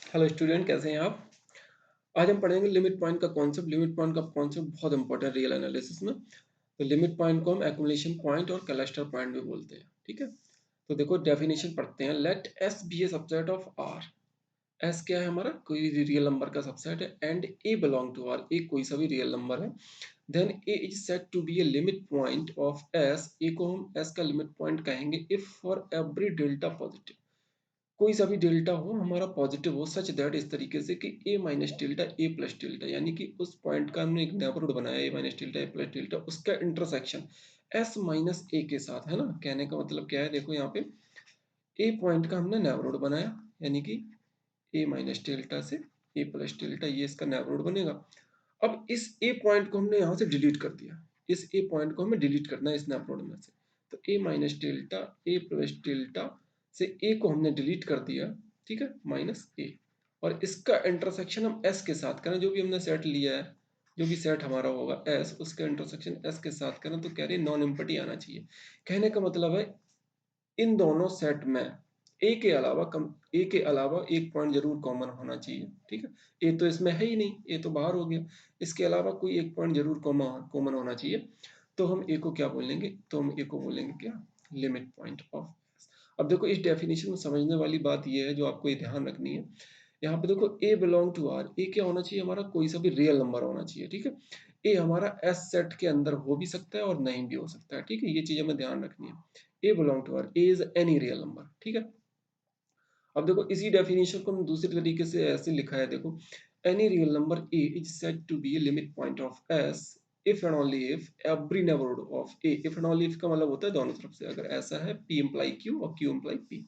Hello student, कैसे हैं आप? आज हम पढ़ेंगे लिमिट पॉइंट का कॉन्सेप्ट। लिमिट पॉइंट का कॉन्सेप्ट बहुत इंपॉर्टेंट रियल एनालिसिस में। तो लिमिट पॉइंट को हम एक्युमुलेशन पॉइंट और क्लस्टर पॉइंट भी बोलते हैं। ठीक है, तो देखो डेफिनेशन पढ़ते हैं। Let S be A subset of R. S क्या है हमारा? कोई रियल नंबर का सबसेट है। And A belong to R, A कोई सा भी रियल नंबर है। Then A is said to be A limit point of S. A को हम एस का लिमिट पॉइंट कहेंगे if for every delta positive, कोई सा भी डेल्टा हो हमारा पॉजिटिव हो, सच दैट इस तरीके से कि ए minus delta A plus delta, यानी कि उस पॉइंट का हमने एक नेबरहुड बनाया ए minus delta A plus delta, उसका इंटरसेक्शन एस माइनस ए के साथ है ना। कहने का मतलब क्या है, देखो यहाँ पे ए पॉइंट का हमने नेबरहुड बनाया, यानी कि ए माइनस डेल्टा से ए प्लस डेल्टा, ये इसका नेबरहुड बनेगा। अब इस ए पॉइंट को हमने यहाँ से डिलीट कर दिया। इस ए पॉइंट को हमें डिलीट करना है इस नेबरहुड में से। तो ए minus delta A plus delta से ए को हमने डिलीट कर दिया। ठीक है, माइनस ए। और इसका इंटरसेक्शन हम एस के साथ करें, जो भी हमने सेट लिया है, जो भी सेट हमारा होगा एस, उसका इंटरसेक्शन एस के साथ करें तो कह रहे नॉन एम्प्टी आना चाहिए। कहने का मतलब है इन दोनों सेट में ए के अलावा ए के अलावा एक पॉइंट जरूर कॉमन होना चाहिए। ठीक है, ए तो इसमें है ही नहीं, ए तो बाहर हो गया। इसके अलावा कोई एक पॉइंट जरूर कॉमन होना चाहिए। तो हम ए को क्या बोलेंगे? तो हम ए को बोलेंगे क्या? Limit point of S. अब देखो इस डेफिनेशन में समझने वाली बात ये है, जो आपको ये ध्यान रखनी है। यहाँ पे देखो ए बिलोंग टू आर, ए क्या होना चाहिए हमारा? कोई सा भी रियल नंबर होना चाहिए। ठीक है, ए हमारा एस सेट के अंदर हो भी सकता है और नहीं भी हो सकता है। ठीक है, ये चीज हमें ध्यान रखनी है। A belong to R, A is any real number. ठीक है, अब देखो इसी डेफिनेशन को हम दूसरे तरीके से ऐसे लिखा है, देखो any real number A is said to be A limit point of S if and only if every neighbourhood of A. If and only if का मतलब होता है दोनों तरफ से, अगर ऐसा है पी इम्प्लाई क्यू और Q imply P.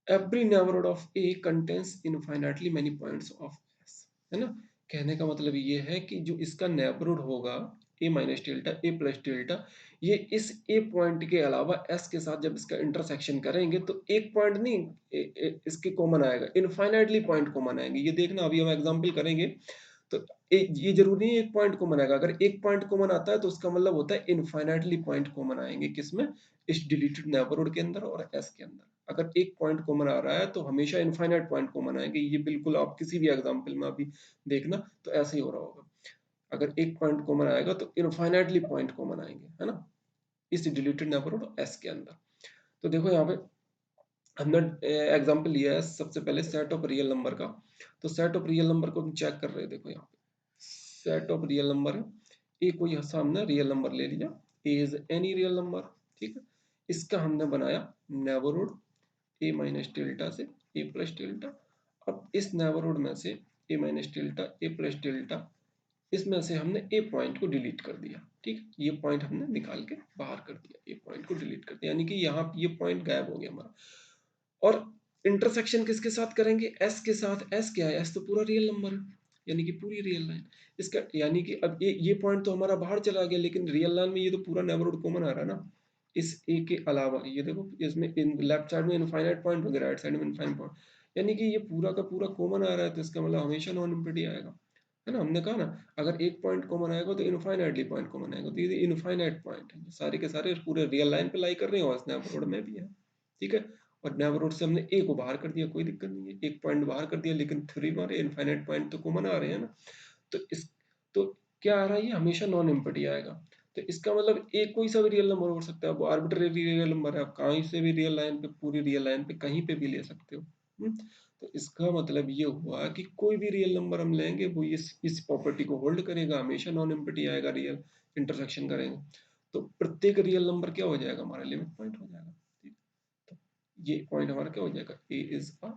Every neighbourhood of A contains infinitely many points of S, है ना। कहने का मतलब ये है कि जो इसका नेबरहुड होगा ए minus delta A plus delta, ये इस ए पॉइंट के अलावा एस के साथ जब इसका इंटरसेक्शन करेंगे तो एक पॉइंट नहीं, इसके कॉमन आएगा, इनफाइनाइटली पॉइंट कॉमन आएंगे। ये देखना, अभी हम एग्जांपल करेंगे तो ये जरूरी नहीं है एक पॉइंट कॉमन आएगा। अगर एक पॉइंट कॉमन आता है तो उसका मतलब होता है इनफाइनाइटली पॉइंट कॉमन आएंगे, किसमें? इस डिलीटेड नेबरहुड के अंदर और एस के अंदर। अगर एक पॉइंट कॉमन आ रहा है तो हमेशा इनफाइनाइट पॉइंट कॉमन आएंगे। ये बिल्कुल आप किसी भी एग्जांपल में अभी देखना तो ऐसे ही हो रहा होगा। अगर एक पॉइंट कॉमन आएगा तो इनफाइनाइटली पॉइंट कॉमन आएंगे, है ना, इस डिलीटेड नेबरहुड एस के अंदर। तो देखो यहाँ पे हमने एग्जांपल लिया है सबसे पहले सेट ऑफ रियल नंबर का। तो सेट ऑफ रियल नंबर को हम चेक कर रहे हैं। देखो यहाँ पे सेट ऑफ रियल नंबर है, ए कोई हमने रियल नंबर ले लिया, ए इज एनी रियल नंबर। ठीक है, इसका हमने बनाया नेबरहुड ए माइनस डेल्टा से ए प्लस डेल्टा। अब इस नेबरहुड में से ए minus delta A plus delta, इसमें से हमने ए पॉइंट को डिलीट कर दिया। ठीक है, ये पॉइंट हमने निकाल के बाहर कर दिया, ए पॉइंट को डिलीट कर दिया, यानी कि यहाँ ये पॉइंट गायब हो गया हमारा। और इंटरसेक्शन किसके साथ करेंगे? एस के साथ। एस क्या है? एस तो पूरा रियल नंबर है, यानी कि पूरी रियल लाइन। इसका यानी कि अब ये पॉइंट तो हमारा बाहर चला गया, लेकिन रियल लाइन में ये तो पूरा नेबरहुड कॉमन आ रहा है ना। इस ए के अलावा ये देखो, इसमें इन लेफ्ट साइड में इनफाइनाइट पॉइंट हो गया, राइट साइड में इनफाइनाइट पॉइंट, यानी कि ये पूरा का पूरा कॉमन आ रहा है। तो इसका मतलब हमेशा नॉन एम्प्टी आएगा, है ना। हमने कहा ना, अगर एक पॉइंट कॉमन आएगा तो इनफाइनाइटली पॉइंट कॉमन आएगा। तो ये इनफाइनाइट पॉइंट है, सारे के सारे पूरे रियल लाइन पे लाई कर रहे हैं और नेबरहुड में भी है। ठीक है, और नेबरहुड से हमने ए को बाहर कर दिया, कोई दिक्कत नहीं है, एक पॉइंट बाहर कर दिया, लेकिन थ्री हमारे इनफाइनाइट पॉइंट तो कॉमन आ रहे हैं ना। तो इस तो क्या आ रहा है? ये हमेशा नॉन एम्प्टी आएगा। तो इसका मतलब एक कोई सा भी रियल नंबर हो सकता है, वो आर्बिट्रेरी रियल नंबर है, आप कहीं से भी रियल लाइन पे, पूरी रियल लाइन पे कहीं पे भी ले सकते हो। तो इसका मतलब ये हुआ कि कोई भी रियल नंबर हम लेंगे वो इस प्रॉपर्टी को होल्ड करेगा, हमेशा नॉन एम्प्टी आएगा, रियल इंटरसेक्शन करेंगे। तो प्रत्येक रियल नंबर क्या हो जाएगा? हमारा लिमिट पॉइंट हो जाएगा। ठीक? तो ये पॉइंट हमारा क्या हो जाएगा? A is a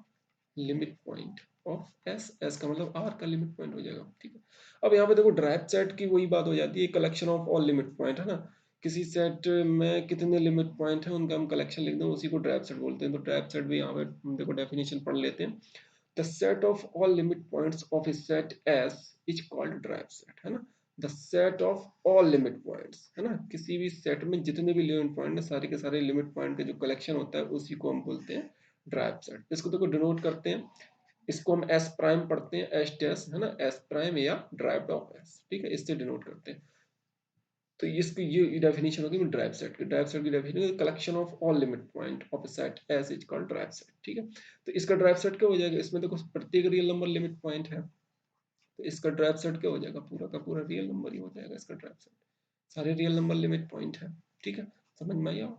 limit point of S. S का मतलब आर का लिमिट पॉइंट हो जाएगा। ठीक है, अब यहाँ पे देखो ड्राइव सेट की वही बात हो जाती है, collection of all limit point, है ना। किसी सेट में कितने लिमिट पॉइंट है उनका हम कलेक्शन लिख दें, उसी को ड्राइव सेट बोलते हैं। तो ड्राइव सेट भी यहाँ पे देखो डेफिनेशन पढ़ लेते हैं। The set of all limit points of A set S is called derived set, है ना। The set of all limit points, है ना, किसी भी सेट में जितने भी लिमिट पॉइंट है, सारे के सारे लिमिट पॉइंट का जो कलेक्शन होता है उसी को हम बोलते हैं ड्राइव सेट। इसको देखो डिनोट करते हैं, इसको हम एस प्राइम पढ़ते हैं, एस टेस, है ना, एस प्राइम या ड्राइव्ड ऑफ एस। ठीक है, इससे डिनोट करते हैं। तो इसकी ये डेफिनेशन होगी ड्राइव सेट की। ड्राइव सेट की definition collection of all limit point of a set S is called derived set, ठीक है। तो इसका ड्राइव सेट क्या हो जाएगा, इसमें देखो प्रत्येक रियल नंबर लिमिट पॉइंट है, तो इसका ड्राइव सेट क्या हो जाएगा, पूरा का पूरा रियल नंबर ही हो जाएगा इसका ड्राइव सेट, सारे रियल नंबर लिमिट पॉइंट है, ठीक है। समझ में आया।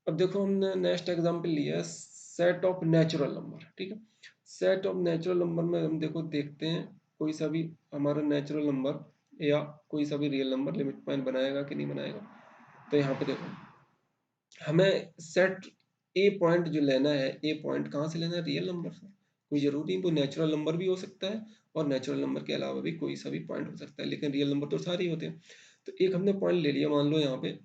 अब देखो हमने नेक्स्ट एग्जांपल लिया है सेट ऑफ नेचुरल नंबर, ठीक है। सेट ऑफ नेचुरल नंबर में हम देखो देखते हैं कोई सा भी हमारा नेचुरल नंबर या कोई सा भी रियल नंबर लिमिट पॉइंट बनाएगा कि नहीं बनाएगा। तो यहाँ पे देखो हमें सेट ए पॉइंट जो लेना है, ए पॉइंट कहाँ से लेना है, रियल नंबर से। कोई जरूरी नहीं, वो नेचुरल नंबर भी हो सकता है और नेचुरल नंबर के अलावा भी कोई सा भी पॉइंट हो सकता है, लेकिन रियल नंबर तो सारे ही होते हैं। तो एक हमने पॉइंट ले लिया, मान लो यहाँ पे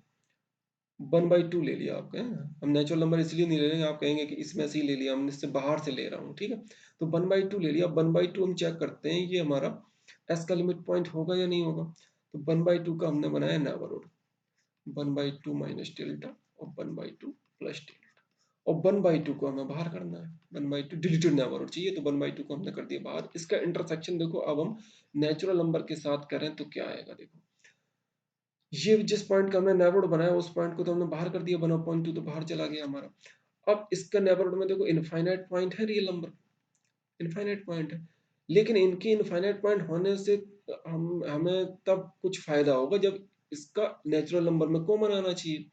1/2 ले लिया आपका, है ना। हम नेचुरल नंबर इसलिए नहीं ले रहे हैं, आप कहेंगे कि इसमें से ही ले लिया, हमने इससे बाहर से ले रहा हूँ, ठीक है। तो 1/2 ले लिया, 1/2 हम चेक करते हैं ये हमारा एस का लिमिट पॉइंट होगा या नहीं होगा। तो 1/2 का हमने बनाया नेबरहुड, 1/2 माइनस डेल्टा और 1/2 प्लस डेल्टा, और 1/2 को हमें बाहर करना है, 1/2 डिलीटेड नेबरहुड चाहिए, तो 1/2 को हमने कर दिया बाहर। इसका इंटरसेक्शन देखो अब हम नेचुरल नंबर के साथ करें तो क्या आएगा, देखो ये जिस पॉइंट का हमने नेबरहुड बनाया उस पॉइंट को तो हमने बाहर कर दिया, 1/2 तो बाहर चला गया हमारा। अब इसका नेबरहुड में देखो इनफाइनाइट पॉइंट है, रियल नंबर इनफाइनाइट पॉइंट है, लेकिन इनकी इनफाइनाइट पॉइंट होने से हम हमें तब कुछ फायदा होगा जब इसका नेचुरल नंबर में कॉमन आना चाहिए।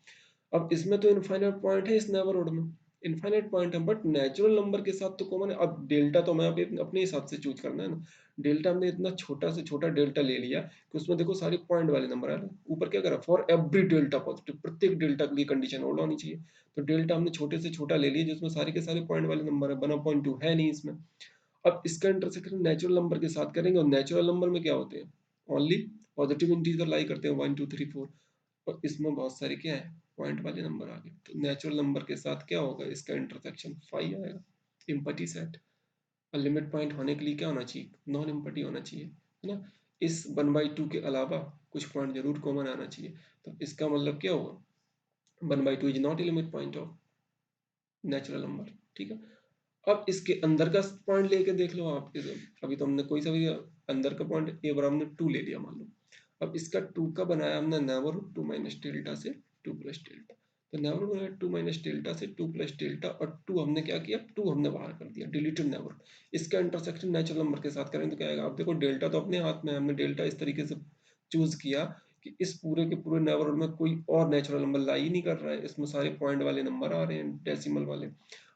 अब इसमें तो इनफाइनाइट पॉइंट है, इस नेबरहुड में इनफाइनाइट पॉइंट है, बट नेचुरल नंबर के साथ तो कॉमन है। अब डेल्टा तो हमें अपने हिसाब से चूज करना है ना। डेल्टा हमने इतना छोटा से छोटा डेल्टा ले लिया कि उसमें देखो सारे पॉइंट वाले नंबर आ रहे हैं, ऊपर क्या करा, फॉर एवरी डेल्टा पॉजिटिव, प्रत्येक डेल्टा के लिए कंडीशन होल्ड होनी चाहिए। तो डेल्टा हमने छोटे से छोटा ले लिया जिसमें सारे के सारे पॉइंट वाले नंबर है, 1/2 है नहीं इसमें। अब इसका इंटरसेक्शन नेचुरल नंबर के साथ करेंगे, और नेचुरल नंबर में क्या होते हैं, ओनली पॉजिटिव इंटीजर लाई करते हैं, 1 2 3 4, और इसमें बहुत सारे क्या है, पॉइंट वाले नंबर आ गए। तो नेचुरल नंबर के साथ क्या होगा, इसका इंटरसेक्शन 5 आएगा, इम्पटी सेट। और लिमिट पॉइंट होने के लिए क्या होना चाहिए, नॉन इम्पटी होना चाहिए, है ना। इस 1/2 के अलावा कुछ पॉइंट जरूर कॉमन आना चाहिए। तो इसका मतलब क्या हुआ, 1/2 is not a limit point of natural number, ठीक है। अब इसके अंदर का पॉइंट लेके देख लो आप, अभी तो हमने कोई सा भी अंदर का पॉइंट ए बराबर हमने 2 ले लिया मान लो। अब इसका 2 का बनाया हमने नेबरहुड 2 माइनस डेल्टा से 2 प्लस डेल्टा। तो नेबरहुड बनाया 2 माइनस डेल्टा से 2 प्लस डेल्टा, और 2 हमने क्या किया, 2 हमने बाहर कर दिया, डिलीटेड नेबरहुड। इसका इंटरसेक्शन नेचुरल नंबर के साथ करेंगे तो क्या आएगा, आप देखो डेल्टा तो अपने हाथ में है, हमने डेल्टा इस तरीके से चूज किया कि इस पूरे के पूरे नेबरहुड में कोई और नेचुरल नंबर लाई ही नहीं कर रहा है, इसमें सारे पॉइंट वाले नंबर आ रहे हैं, डेसिमल वाले।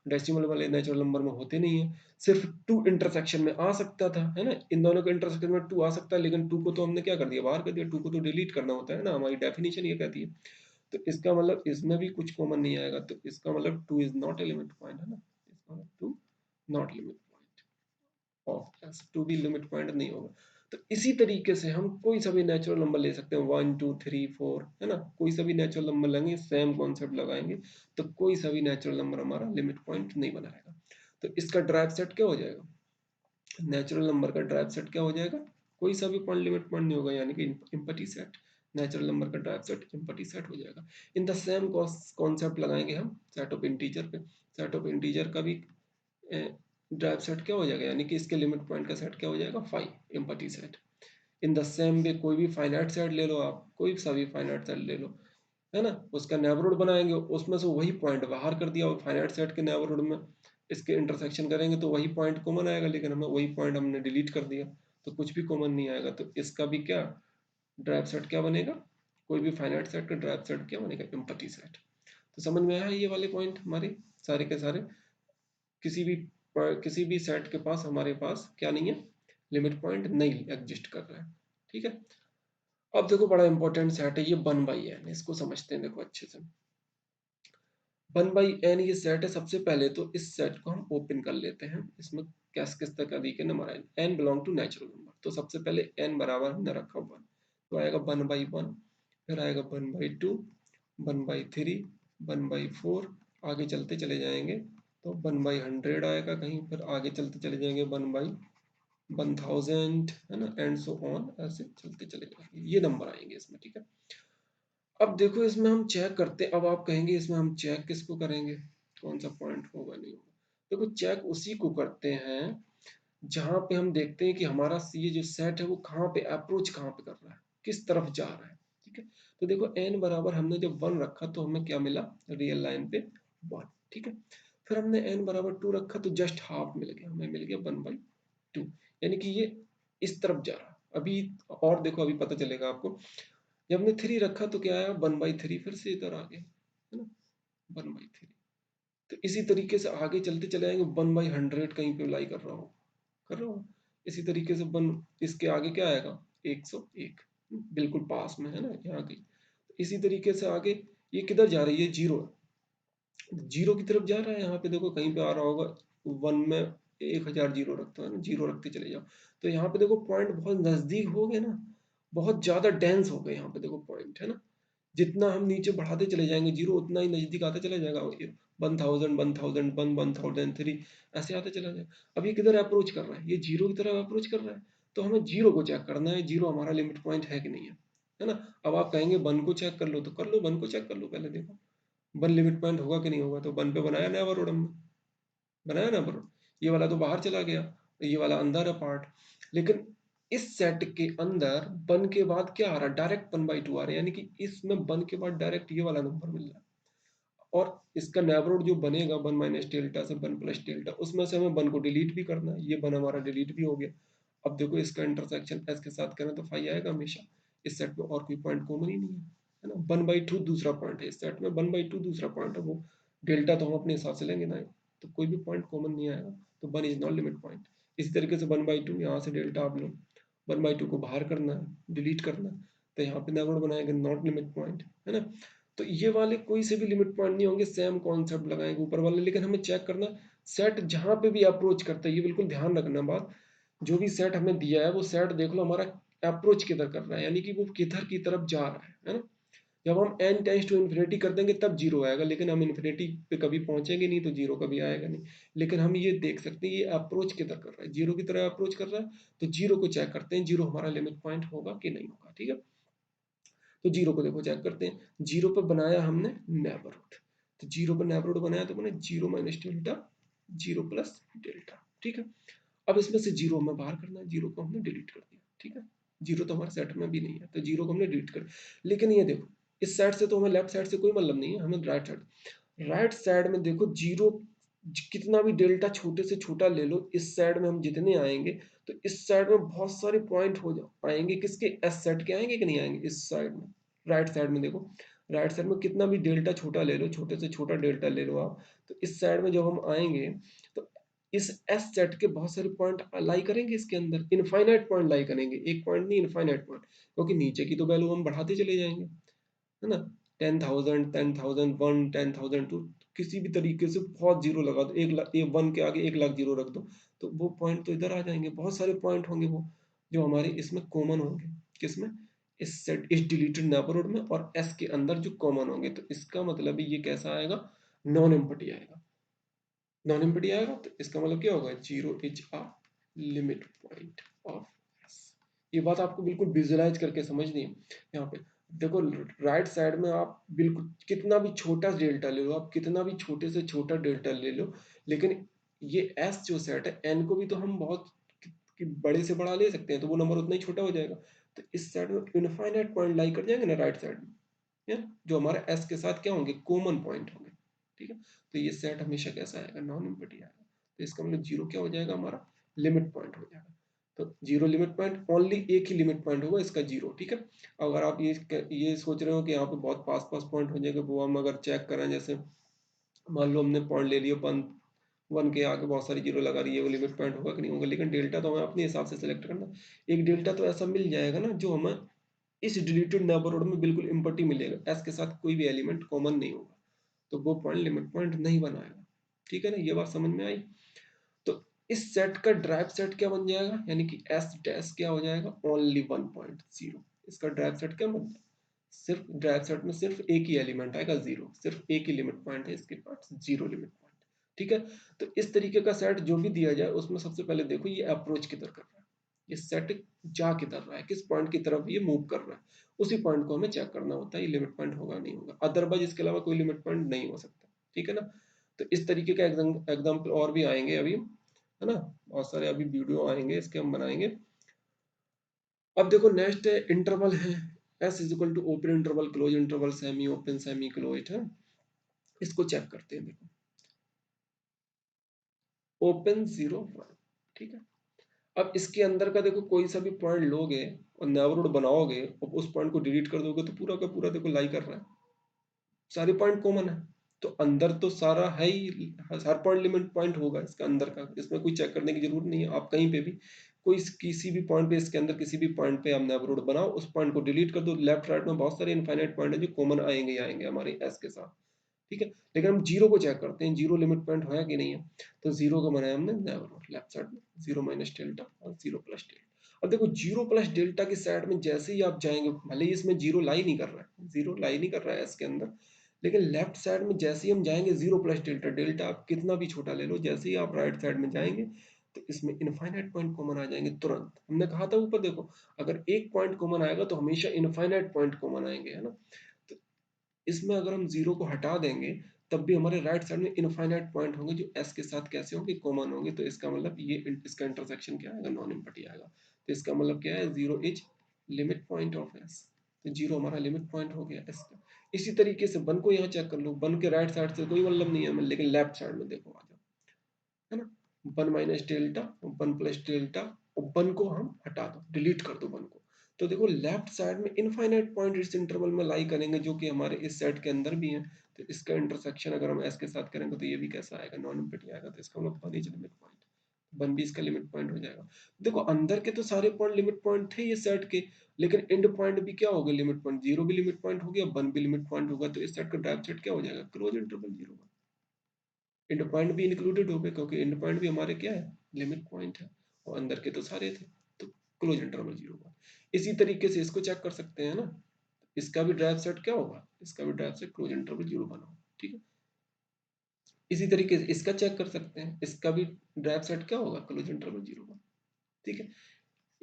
डेसिमल वाले नेचुरल नंबर में होते नहीं है, सिर्फ 2 इंटरसेक्शन में आ सकता था, है ना। इन दोनों के इंटरसेक्शन में 2 आ सकता है, लेकिन 2 को तो हमने क्या कर दिया, बाहर कर दिया, 2 को तो डिलीट करना होता है ना, हमारी डेफिनेशन ये कहती है। तो इसका मतलब इसमें भी कुछ कॉमन नहीं आएगा, तो इसका मतलब 2 is not a limit point, है ना। इसका मतलब 2 not limit point of S, 2 भी लिमिट पॉइंट नहीं होगा। तो इसी तरीके से हम कोई सा भी नेचुरल नंबर ले सकते हैं, 1 2 3 4, है ना। कोई सा भी नेचुरल नंबर लेंगे, सेम कॉन्सेप्ट लगाएंगे, तो कोई सा भी नेचुरल नंबर हमारा लिमिट पॉइंट नहीं बनाएगा। तो इसका ड्राइव सेट क्या हो जाएगा, नेचुरल नंबर का ड्राइव सेट क्या हो जाएगा, कोई सा भी पॉइंट लिमिट पॉइंट नहीं होगा, यानी कि इम्पटी सेट। नेचुरल नंबर का ड्राइव सेट इम्पटी सेट हो जाएगा। इन द सेम कॉन्सेप्ट लगाएंगे हम सेट ऑफ इंटीजर पे। सेट ऑफ इंटीजर का भी ड्राइव सेट क्या हो जाएगा, यानी कि इसके लिमिट पॉइंट का सेट क्या हो जाएगा, 5 empty set. In the same way कोई भी फाइनाइट सेट ले लो आप, कोई सा भी फाइनाइट सेट ले लो, है ना, उसका नेबरहुड बनाएंगे, उसमें से वही पॉइंट बाहर कर दिया, और फाइनाइट सेट के नेबरहुड में इसके इंटरसेक्शन करेंगे तो वही पॉइंट कॉमन आएगा, लेकिन हमें वही पॉइंट हमने डिलीट कर दिया, तो कुछ भी कॉमन नहीं आएगा। तो इसका भी क्या ड्राइव सेट क्या बनेगा, कोई भी फाइनाइट सेट का ड्राइव सेट क्या बनेगा, एम्पटी सेट। तो समझ में आया ये वाले पॉइंट हमारे सारे के सारे। किसी भी किसी भी सेट के पास हमारे पास क्या नहीं है, लिमिट पॉइंट नहीं एग्जिस्ट कर रहा है, ठीक है। अब देखो बड़ा इंपॉर्टेंट सेट है ये 1/n, इसको समझते हैं देखो अच्छे से। 1/n ये सेट है, सबसे पहले तो इस सेट को हम ओपन कर लेते हैं, इसमें किस तरीके के नंबर आए, n belong to natural number, तो सबसे पहले n बराबर हमने रखा 1, तो आएगा 1/1, फिर आएगा 1/2, 1/3, 1/4, आगे चलते चले जाएंगे तो 1/100 आएगा कहीं, फिर आगे चलते चले जाएंगे 1/1000, है ना, एंड सो ऑन, ऐसे चलते चले जाएंगे, ये नंबर आएंगे इसमें, ठीक है। अब देखो इसमें हम चेक करते, अब आप कहेंगे इसमें हम चेक किसको करेंगे, कौन सा पॉइंट होगा नहीं होगा। देखो चेक उसी को करते हैं जहां पे हम देखते हैं कि हमारा ये जो सेट है वो कहाँ पे अप्रोच कहाँ पे कर रहा है, किस तरफ जा रहा है, ठीक है। तो देखो n बराबर हमने जब 1 रखा तो हमें क्या मिला, रियल लाइन पे 1, ठीक है। फिर हमने n बराबर 2 रखा तो जस्ट हाफ मिल गया, हमें मिल गया 1/2, यानी कि ये इस तरफ जा रहा। अभी और देखो अभी पता चलेगा आपको, जब हमने 3 रखा तो क्या आया 1/3, फिर से इधर आ गया, है ना, 1/3। तो इसी तरीके से आगे चलते चले जाएंगे, 1/100 कहीं पे लाई कर रहा हूँ। इसी तरीके से इसके आगे क्या आएगा 101, बिल्कुल पास में है ना, यहाँ गई। इसी तरीके से आगे ये किधर जा रही है, जीरो, जीरो की तरफ जा रहा है। यहाँ पे देखो कहीं पे आ रहा होगा 1 में 1000 जीरो रखता है ना, जीरो रखते चले जाओ। तो यहाँ पे देखो पॉइंट बहुत नजदीक हो गए ना, बहुत ज्यादा डेंस हो गए यहाँ पे देखो पॉइंट, है ना। जितना हम नीचे बढ़ाते चले जाएंगे जीरो, उतना ही नजदीक आता चला जाएगा, 1000 1000 1003 ऐसे आते चला जाएगा। अब ये किधर अप्रोच कर रहा है, ये जीरो की तरफ अप्रोच कर रहा है। तो हमें जीरो को चेक करना है, जीरो हमारा लिमिट पॉइंट है कि नहीं है ना। अब आप कहेंगे वन को चेक कर लो, तो कर लो, वन को चेक कर लो, पहले देखो वन लिमिट पॉइंट होगा कि नहीं होगा। तो वन पे बनाया नेवरहुड हमने, बनाया नेवरहुड, ये वाला तो बाहर चला गया, ये वाला अंदर है पार्ट। लेकिन इस सेट के अंदर वन के बाद क्या आ रहा है, डायरेक्ट 1/2 आ रहा है, यानी कि इसमें वन के बाद डायरेक्ट ये वाला नंबर मिल रहा है। और इसका नेबरहुड जो बनेगा 1 माइनस डेल्टा से 1 प्लस डेल्टा, उसमें से हमें 1 को डिलीट भी करना है, ये 1 हमारा डिलीट भी हो गया। अब देखो इसका इंटरसेक्शन एस के साथ करें तो फाई आएगा हमेशा। इस सेट में और कोई पॉइंट कॉमन ही नहीं है ना। 1/2 दूसरा पॉइंट है इस सेट में, 1/2 दूसरा पॉइंट है, वो डेल्टा तो हम अपने हिसाब से लेंगे ना, तो कोई भी पॉइंट कॉमन नहीं आएगा। तो 1 इज नॉट लिमिट पॉइंट। इसी तरीके से 1/2 यहाँ से डेल्टा आप लो, 1/2 को बाहर करना है, डिलीट करना है, तो यहाँ पे नेबरहुड बनाएंगे नॉट लिमिट पॉइंट, है ना। तो ये वाले कोई से भी लिमिट पॉइंट नहीं होंगे, सेम कॉन्सेप्ट लगाएंगे ऊपर वाले। लेकिन हमें चेक करना सेट जहां पे भी अप्रोच करता है, ये बिल्कुल ध्यान रखना बात, जो भी सेट हमें दिया है वो सेट देख लो हमारा अप्रोच किधर कर रहा है, यानी कि वो किधर की तरफ जा रहा है ना। जब हम n टेंस टू इन्फिनिटी कर देंगे तब जीरो आएगा, लेकिन हम इन्फिनिटी पे कभी पहुंचेंगे नहीं तो जीरो कभी आएगा नहीं। लेकिन हम ये देख सकते हैं ये अप्रोच किधर कर रहा है, जीरो की तरह अप्रोच कर रहा है। तो जीरो को चेक करते हैं, जीरो हमारा लिमिट पॉइंट होगा कि नहीं होगा, ठीक है। तो जीरो को देखो चेक करते हैं, जीरो पे बनाया हमने नेबरहुड, तो जीरो पे नेबरहुड बनाया तो बने zero minus delta, zero plus delta, ठीक है। अब इसमें से जीरो हमें बाहर करना है, जीरो को हमने डिलीट कर दिया, ठीक है। जीरो तो हमारे सेट में भी नहीं है, तो जीरो को हमने डिलीट कर। लेकिन ये देखो इस साइड से तो हमें लेफ्ट साइड से कोई मतलब नहीं है, हमें राइट साइड, राइट साइड में देखो जीरो कितना भी डेल्टा छोटे से छोटा ले लो, इस साइड में हम जितने आएंगे तो इस साइड में बहुत सारे पॉइंट हो जा आएंगे, किसके, एस सेट के आएंगे कि नहीं आएंगे इस साइड में। राइट साइड में देखो, राइट साइड में कितना भी डेल्टा छोटा ले लो, छोटे से छोटा डेल्टा ले लो आप, तो इस साइड में जब हम आएंगे तो इस एस सेट के बहुत सारे पॉइंट लाई करेंगे, इसके अंदर इनफाइनाइट पॉइंट लाई करेंगे, एक पॉइंट नहीं इनफाइनाइट पॉइंट, क्योंकि नीचे की तो वैल्यू हम बढ़ाते चले जाएंगे, है ना। 10,000 10,000 1 10,000 2, किसी भी तरीके से बहुत जीरो लगा दो, 1 लाख, ये 1 के आगे 1 लाख जीरो रख दो, तो वो पॉइंट तो इधर आ जाएंगे। बहुत सारे पॉइंट होंगे वो जो हमारे इसमें कॉमन होंगे, किसमें, इस सेट, इस डिलीटेड नेबरहुड में और एस के अंदर जो कॉमन होंगे। तो इसका मतलब ये कैसा आएगा, नॉन एम्प्टी आएगा, नॉन एम्प्टी आएगा। तो इसका मतलब क्या होगा, zero is a limit point of S. ये बात आपको बिल्कुल विजुअलाइज करके समझनी है। यहाँ पे देखो राइट साइड में आप बिल्कुल कितना भी छोटा डेल्टा ले लो, आप कितना भी छोटे से छोटा डेल्टा ले लो, लेकिन ये एस जो सेट है, एन को भी तो हम बहुत बड़े से बड़ा ले सकते हैं, तो वो नंबर उतना ही छोटा हो जाएगा। तो इस साइड में इनफाइनाइट पॉइंट लाई कर जाएंगे ना राइट साइड में, या जो हमारे एस के साथ क्या होंगे, कॉमन पॉइंट होंगे, ठीक है। तो ये सेट हमेशा कैसा आएगा, नॉन एम्प्टी आएगा। तो इसका मतलब जीरो क्या हो जाएगा, हमारा लिमिट पॉइंट हो जाएगा। तो जीरो लिमिट पॉइंट, ओनली एक ही लिमिट पॉइंट होगा इसका, जीरो, ठीक है। अगर आप ये सोच रहे हो कि यहाँ पे बहुत पास पास पॉइंट हो जाएगा, वो हम अगर चेक करें, जैसे मान लो हमने पॉइंट ले लिया 1 के आगे बहुत सारी जीरो लगा रही है, वो लिमिट पॉइंट होगा कि नहीं होगा। लेकिन डेल्टा तो हमें अपने हिसाब से सिलेक्ट करना, एक डेल्टा तो ऐसा मिल जाएगा ना जो हमें इस डिलीटेड नेबरहुड में बिल्कुल इम्पटी मिलेगा, एस के साथ कोई भी एलिमेंट कॉमन नहीं होगा, तो वो पॉइंट लिमिट पॉइंट नहीं बनाएगा, ठीक है ना। ये बात समझ में आई। तो इस सेट का ड्राइव सेट क्या बन जाएगा, यानी कि एस डैश क्या हो जाएगा, ओनली 1.0। इसका ड्राइव सेट क्या बनता है, सिर्फ ड्राइव सेट में सिर्फ एक ही एलिमेंट आएगा, जीरो, सिर्फ एक ही लिमिट पॉइंट है इसके पास, जीरो लिमिट पॉइंट, ठीक है। तो इस तरीके का सेट जो भी दिया जाए उसमें सबसे पहले देखो ये अप्रोच किधर कर रहा है, ये सेट जा किधर रहा है, किस पॉइंट की तरफ ये मूव कर रहा है, उसी पॉइंट को हमें चेक करना होता है, ये लिमिट पॉइंट होगा नहीं होगा, अदरवाइज इसके अलावा कोई लिमिट पॉइंट नहीं हो सकता, ठीक है ना। तो इस तरीके का एग्जाम्पल और भी आएंगे अभी, है ना, बहुत सारे अभी वीडियो आएंगे इसके हम बनाएंगे। अब देखो नेक्स्ट इंटरवल है, S is equal to open interval, close interval, semi open, semi close है। इसको चेक करते हैं, देखो ओपन 0 1, ठीक है। अब इसके अंदर का देखो कोई सा भी पॉइंट लोगे और नेबरहुड बनाओगे और उस पॉइंट को डिलीट कर दोगे तो पूरा का पूरा देखो लाई कर रहा है, सारे पॉइंट कॉमन है। तो अंदर तो सारा है ही, हर पॉइंट लिमिट पॉइंट होगा इसका अंदर का, इसमें कोई चेक करने की जरूरत नहीं है। आप कहीं पे भी कोई किसी भी पॉइंट पे, इसके अंदर किसी भी पॉइंट पे आप नेबरहुड बनाओ, उस पॉइंट को डिलीट कर दो, लेफ्ट राइट में बहुत सारे इनफाइनाइट पॉइंट है जो कॉमन आएंगे ही आएंगे हमारे एस के साथ, ठीक है। लेकिन हम जीरो को चेक करते हैं, जीरो लिमिट पॉइंट है कि नहीं है। तो जीरो को बनाया हमने नेबरहुड लेफ्ट साइड में, जीरो माइनस डेल्टा और जीरो प्लस डेल्टा। अब देखो जीरो प्लस डेल्टा की साइड में जैसे ही आप जाएंगे, भले ही इसमें जीरो लाई नहीं कर रहा है, जीरो लाई नहीं कर रहा है इसके अंदर, लेकिन लेफ्ट साइड में जैसे ही हम जाएंगे जीरो प्लस डेल्टा, डेल्टा आप कितना भी छोटा ले लो, जैसे ही आप राइट साइड में जाएंगे तो इसमें इनफाइनाइट पॉइंट कॉमन आ जाएंगे तुरंत। हमने कहा था ऊपर देखो, अगर एक पॉइंट कॉमन आएगा तो हमेशा इनफाइनाइट पॉइंट कॉमन आएंगे, है ना। तो इसमें अगर हम जीरो को हटा देंगे तब भी हमारे राइट साइड में इनफाइनाइट पॉइंट होंगे जो एस के साथ कैसे होंगे, कॉमन होंगे। तो इसका मतलब ये इसका इंटरसेक्शन क्या आएगा, नॉन एम्प्टी आएगा। तो इसका मतलब क्या है, zero is limit point of S. तो जीरो हमारा लिमिट पॉइंट हो गया एस का। इसी तरीके से वन को यहाँ चेक कर लो, वन के राइट साइड से कोई मतलब नहीं है, लेकिन लेफ्ट साइड में देखो आ जाओ, है ना। One minus delta, one plus delta, और वन को हम हटा दो, डिलीट कर दो वन को। तो देखो लेफ्ट साइड में इनफाइनाइट पॉइंट इस इंटरवल में लाई करेंगे जो कि हमारे इस सेट के अंदर भी है। तो इसका इंटरसेक्शन अगर हम एस के साथ करेंगे तो ये भी कैसा आएगा, नॉन एम्प्टी आएगा। तो इसका मतलब one is limit point, one भी इसका लिमिट पॉइंट हो जाएगा। देखो अंदर के तो सारे पॉइंट लिमिट पॉइंट थे ये सेट के, लेकिन एंड पॉइंट भी क्या हो गया, लिमिट पॉइंट। जीरो भी लिमिट पॉइंट हो गया, वन भी लिमिट पॉइंट होगा, तो इस सेट का ड्राइव सेट क्या हो जाएगा, close interval zero. And point भी इंक्लूडेड हो गए क्योंकि एंड पॉइंट भी हमारे क्या है, लिमिट पॉइंट है, और अंदर के तो सारे थे। तो क्लोज इंटरवल जीरो हुआ। इसी तरीके से इसको चेक कर सकते हैं ना, इसका भी ड्राइव सेट क्या होगा, इसका भी drive set close interval zero बना, ठीक है। इसी तरीके से इसका चेक कर सकते हैं, इसका भी ड्राइव सेट क्या होगा, क्लोज इंटरवल जीरो बना, ठीक है।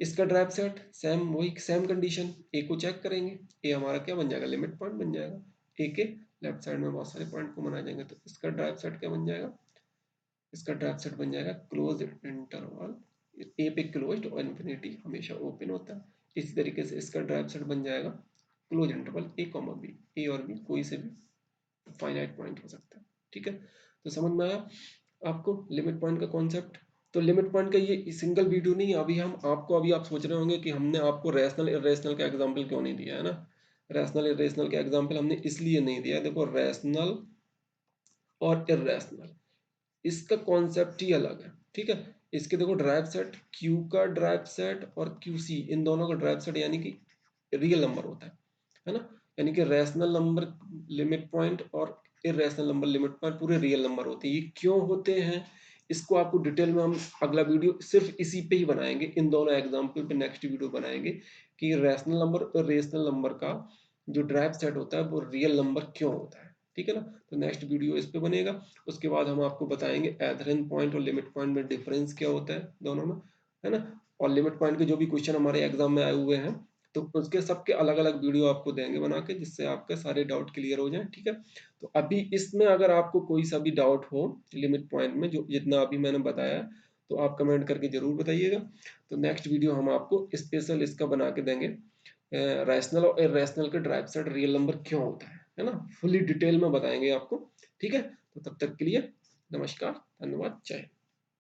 इसका ड्राइव सेट सेम, वही सेम कंडीशन, ए को चेक करेंगे, ए हमारा क्या बन जाएगा, लिमिट पॉइंट बन जाएगा। ए के लेफ्ट साइड में बहुत सारे पॉइंट को बना जाएंगे, तो इसका ड्राइव सेट क्या बन जाएगा, इसका ड्राइव सेट बन जाएगा क्लोज इंटरवल, ए पे क्लोज्ड और इन्फिनिटी हमेशा ओपन होता है। इसी तरीके से इसका ड्राइव सेट बन जाएगा क्लोज इंटरवल ए कॉमा बी, ए और बी कोई से भी फाइनाइट पॉइंट हो सकता है, ठीक है। तो समझ में आया आपको लिमिट पॉइंट का कॉन्सेप्ट। तो लिमिट पॉइंट का ये सिंगल वीडियो नहीं, अभी हम आपको, अभी आप सोच रहे होंगे कि हमने आपको रैशनल इरेशनल का एग्जांपल क्यों नहीं दिया, है ना। रैशनल इरेशनल का एग्जांपल हमने इसलिए नहीं दिया, देखो रैशनल और इरेशनल इसका कॉन्सेप्ट ही अलग है, ठीक है। इसके देखो ड्राइव सेट, क्यू का ड्राइव सेट और क्यू सी, इन दोनों का ड्राइव सेट यानी कि रियल नंबर होता है ना। यानी कि रैशनल नंबर लिमिट पॉइंट और इरेशनल नंबर लिमिट पॉइंट पूरे रियल नंबर होते हैं। ये क्यों होते हैं, इसको आपको डिटेल में हम अगला वीडियो सिर्फ इसी पे ही बनाएंगे, इन दोनों एग्जाम्पल पे नेक्स्ट वीडियो बनाएंगे कि रैशनल नंबर और रेशनल नंबर का जो ड्राइव सेट होता है वो रियल नंबर क्यों होता है, ठीक है ना। तो नेक्स्ट वीडियो इस पे बनेगा। उसके बाद हम आपको बताएंगे एथेरेन पॉइंट और लिमिट पॉइंट में डिफरेंस क्या होता है दोनों में, है ना। और लिमिट पॉइंट के जो भी क्वेश्चन हमारे एग्जाम में आए हुए हैं तो उसके सबके अलग अलग वीडियो आपको देंगे बना के, जिससे आपके सारे डाउट क्लियर हो जाए, ठीक है। तो अभी इसमें अगर आपको कोई सा भी डाउट हो लिमिट पॉइंट में, जो जितना अभी मैंने बताया, तो आप कमेंट करके जरूर बताइएगा। तो नेक्स्ट वीडियो हम आपको स्पेशल इसका बना के देंगे, रैशनल और इरेशनल के ड्राइव सेट रियल नंबर क्यों होता है ना, फुली डिटेल में बताएंगे आपको, ठीक है। तो तब तक के लिए नमस्कार, धन्यवाद, जय हिंद।